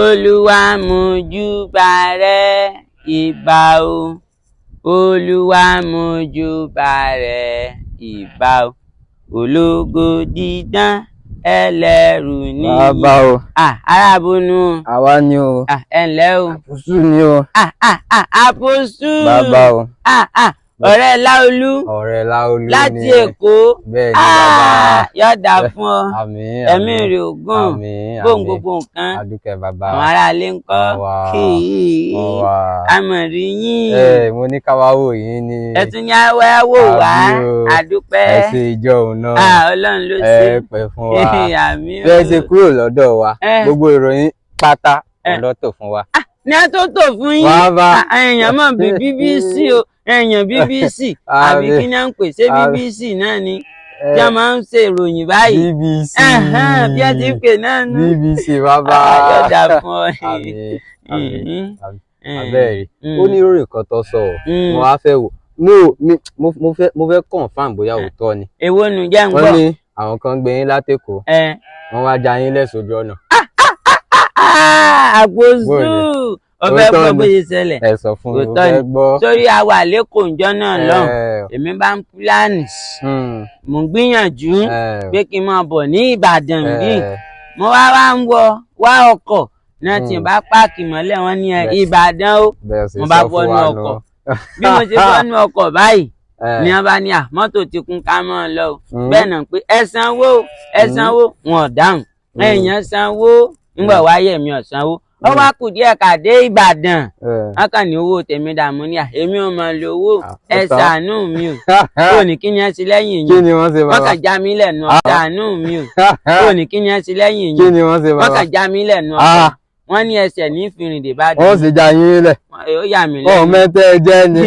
Olúwa mójúbà rẹ ìbà o. Olúwa mójúbà rẹ ìbà o. Ológo dídán ẹlẹ́rù ni. Bàbá o. Arábónú. Àwa ni o. Ẹ ǹlẹ́ o. Àpòsù ni o. Àpòsù. Bàbá o. Ọ̀rẹ́ Láolú. Ọ̀rẹ́ Láolú ni. Láti Èkó. Bẹ́ẹ̀ ni bàbá. Yọ̀dà fún ọ. Àmín. Ẹ̀mí rẹ̀ ògùn. Àmín. Gbóhùn gbogbo nǹkan. Adúkẹ́ bàbá. Àwọn aráalé ń kọ́. Wọ́n wà. Àmọ̀rí yín. Mo ní káwá wò yín ni. Ẹ tún ní àwẹ́ wò wá. Àdúpẹ́. Ẹ ṣe ìjọ òun náà. Ọlọ́run ló ṣe. Ẹ pẹ́ fún wa. Àmín. Bí ẹ ṣe kúrò lọ́dọ̀ wa, gbogbo ìròyìn pátá lọ́tọ̀ fún wa. Ní a tó tò fún yín. Èèyàn mọ̀ bí BBC o. Èèyàn BBC. Àbí kí ni à ń pè ṣé BBC náà ni. Tí a máa ń ṣe ìròyìn báyìí. BBC. Bí a ti pè náà nù. BBC bàbá. Yọ̀dà fún ọ. Àmín. Abẹ́rẹ́ ó ní ìròyìn kan tó sọ ọ́ mo wá fẹ́ wò mo fẹ́ confirm bóyá òótọ́ ni. Èwo nu jẹ́ ń gbọ́. Wọ́n ní àwọn kan gbé yín látẹ̀kọ́ wọ́n wá já yín lẹ̀ sójú ọ̀nà. Àpòsù ọbẹ̀ gbọ́ bó ṣe ṣẹlẹ̀. Ẹ sọ fún mi mo fẹ́ gbọ́. Sórí àwa lẹ́kọ̀ọ́ ǹjọ́ náà lọ́hùn èmi bá ń pílánì mo ń gbìyànjú pé kí n máa bọ̀ ní Ìbàdàn bí mo wá ń wá ọkọ̀ náà tí n bá páàkì mọ́lẹ̀ wọn ní Ìbàdàn ó mo bá bọ́nú ọkọ̀ bí mo ṣe bọ́nú ọkọ̀ báyìí ní wọn bá ní mọ́tò ti kún ká mọ́ ọ lọ bẹ́ẹ̀ náà pé ẹ sanwó wọn ò dáhùn èèyàn sanwó nígbà wáyé mi ò sanwó ó wá kù díẹ̀ ká dé Ìbàdàn wọn kàn ní owó tèmi dààmú ní èmi ò mọ̀ lówó ẹ ṣàánú mi o ó ní kí ni ẹ ṣe lẹ́yìn yìí wọn kàn já mi lẹ́nu ṣàánú mi o ó ní kí ni ẹ ṣe lẹ́yìn yìí wọn kàn já mi lẹ́nu ọ̀sán wọ́n ní ẹsẹ̀ ní fìrìndè bá dé. wọ́n sì já yín lẹ̀. ó yà mí lẹ́nu. ọ̀ mẹ́tẹ́ jẹ́ ni.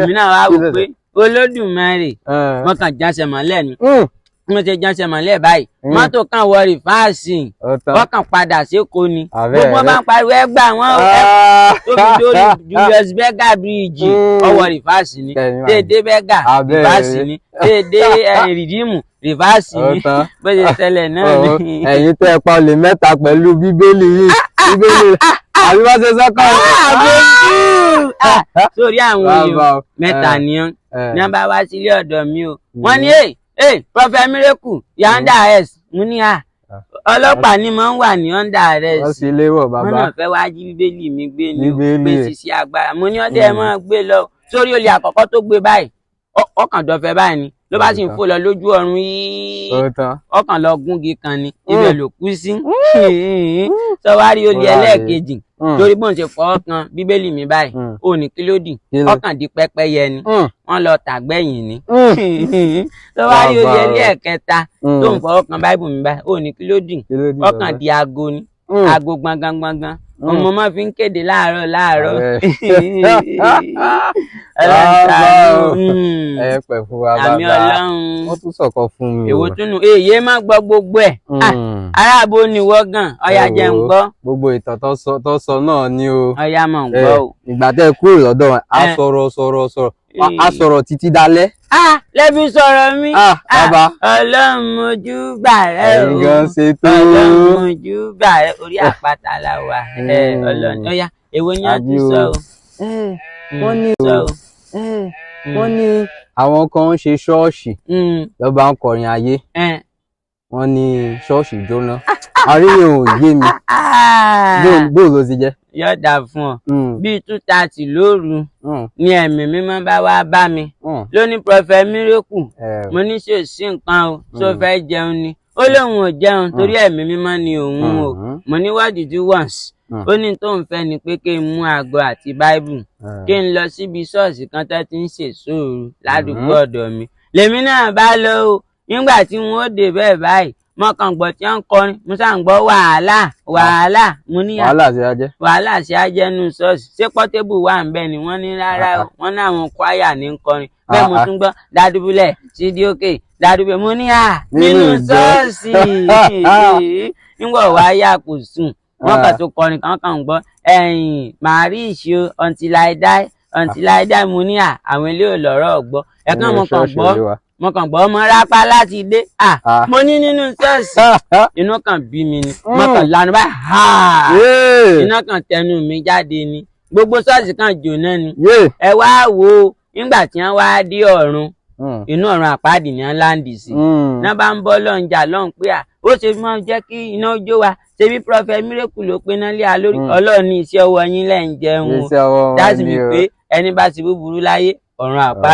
èmi náà wá wò pé Olódùmarè wọ́n kàn jáṣẹ mọ́lẹ̀ ni. wọ́n ti jáṣẹ mọ́lẹ̀ báyìí mọ́tò kan wọ rìfáàsì wọ́n kàn padà sékòó ni. gbogbo bá ń pariwo ẹgbà wọn tóbi lórí Julius Berger bíríìjì ọwọ́ rìfáàsì ni déédéé Berger rìfáàsì ni déédéé rìdíìmù rìfáàsì ni bó ṣe ṣẹlẹ̀ náà ni. ẹ̀yin tẹ́ ẹ pa olè mẹ́ta pẹ̀lú bíbélì yìí bíbélì àbí wọ́n ṣe sọ́kàn. sórí àwọn èèyàn mẹ́ta ni wọ́n bá wá sílé ọ̀dọ̀ mi o wọ́n ní Prophet Miracle yanda s mo ní ọlọ́pàá ni mo ń wà ní under arrest. wọ́n sì léwọ̀ bàbá. wọ́n náà fẹ́ wá jí bíbélì mi gbé ní o gbé sisi agbára mo ní ọdẹ ẹ máa gbé lọ sórí olè àkọ́kọ́ tó gbé báyìí ọkàn dọ̀fẹ́ báyìí ni ló bá sì ń fò lọ lójú ọ̀run yìí ọkàn lọ gúngi kan ni ibẹ̀ ló kú sí. sọ wá rí olè ẹlẹ́ẹ̀kejì lórí bóun ṣe fọwọ́ kan bíbélì mi báyìí ó ní kílódì ọkàn di pẹ́pẹ́yẹ ni wọ́n lọ tàgbẹ̀yìn ni. sọ wá rí olè ẹlẹ́ẹ̀kẹta tó ń fọwọ́ kan báìbù mi báyìí ó ní kílódì ọkàn di aago ni aago gbọ̀ngàn ọmọ máa fi ń kéde láàárọ̀. ẹ pẹ̀ fún wa bàbá. àmì Ọlọ́run. wọ́n tún sọ̀kan fún mi. èwo tún nù èyí má gbọ́ gbogbo ẹ̀. aráàbò ni wọ́n gan ọ̀yà jẹ́ ń gbọ́. gbogbo ìtàn tó sọ náà ni o. ọ̀yà mọ̀ ń gbọ́ o. ìgbà tẹ́ kúrò lọ́dọ̀ a sọ̀rọ̀ a sọ̀rọ̀ títí dalẹ́. lẹ́bí sọ̀rọ̀ mi. bàbá. Ọlọ́run mójúbà rẹ o. ẹ̀yin gan ṣe tó. Ọlọ́run mójúbà rẹ orí àpáta la wà. Ọlọ́run ọ̀yà èwo ni wọ́n ti sọ o. wọ́n ní àwọn kan ń ṣe ṣọ́ọ̀ṣì ló bá ń kọrin ayé wọ́n ní ṣọ́ọ̀ṣì jóná àríyìn ò yé mi bóò ló ti jẹ́. yọ̀dà fún ọ bíi 2:30 lóru ni ẹ̀mí mímọ́ bá wá bá mi ló ní Prophet Miracle mo ní ṣe sí nǹkan o tó fẹ́ jẹun ni ó lóun ò jẹun torí ẹ̀mí mímọ́ ni òun o mo ní what did you want ó ní tóun fẹ́ ni pé kí n mú aago àti báíbù kí n lọ síbi ṣọ́ọ̀ṣì kan tó ti ń ṣèṣòro ládùúgbò ọ̀dọ̀ mi lèmi náà bá lọ o nígbà tí wọn ó dé bẹ́ẹ̀ báyìí mọ́kàngbọ̀ tí wọ́n ń kọrin mo sá ń gbọ́ wàhálà mo ní wàhálà sí ajẹ́nu ṣọ́ọ̀ṣì ṣé pọ́tébù wà ń bẹ̀ ni wọ́n ní rárá o wọ́n ní àwọn kwaya ní ń kọrin bẹ́ẹ̀ mo tún gbọ́ dádúbúlẹ̀ sídìókè dádúbẹ̀ mo ní nínú ṣọ́ọ̀ṣì nígbà wáyà kò sùn wọ́n kàn tó kọrin kan gbọ́ màá rí ìṣó until I die mo ní àwọn ilé ò lọ́rọ̀ gbọ́ ẹ̀kan mo kàn gbọ́ mo kàn gbọ́ ọmọ rápá láti dé mo ní nínú ṣọ́ọ̀ṣì inú kan bí mi ni mo kàn lanu báyìí iná kan tẹnu mi jáde ni gbogbo ṣọ́ọ̀ṣì kan jóná ni ẹ wá wo nígbà tí wọ́n wá dé ọ̀run inú ọ̀run àpáàdì ni wọ́n láǹdì sí náà bá ń bọ́ lọ́njà lọ́hùn pé ó ṣe máa jẹ́ kí iná jó wa ṣebí Prophet Miracle ló pe náà lé a lórí Ọlọ́run ní iṣẹ́ ọwọ́ yín lẹ́ ń jẹun o dáàsì mi pé ẹni bá ti búburú láyé ọ̀run àpáàdì.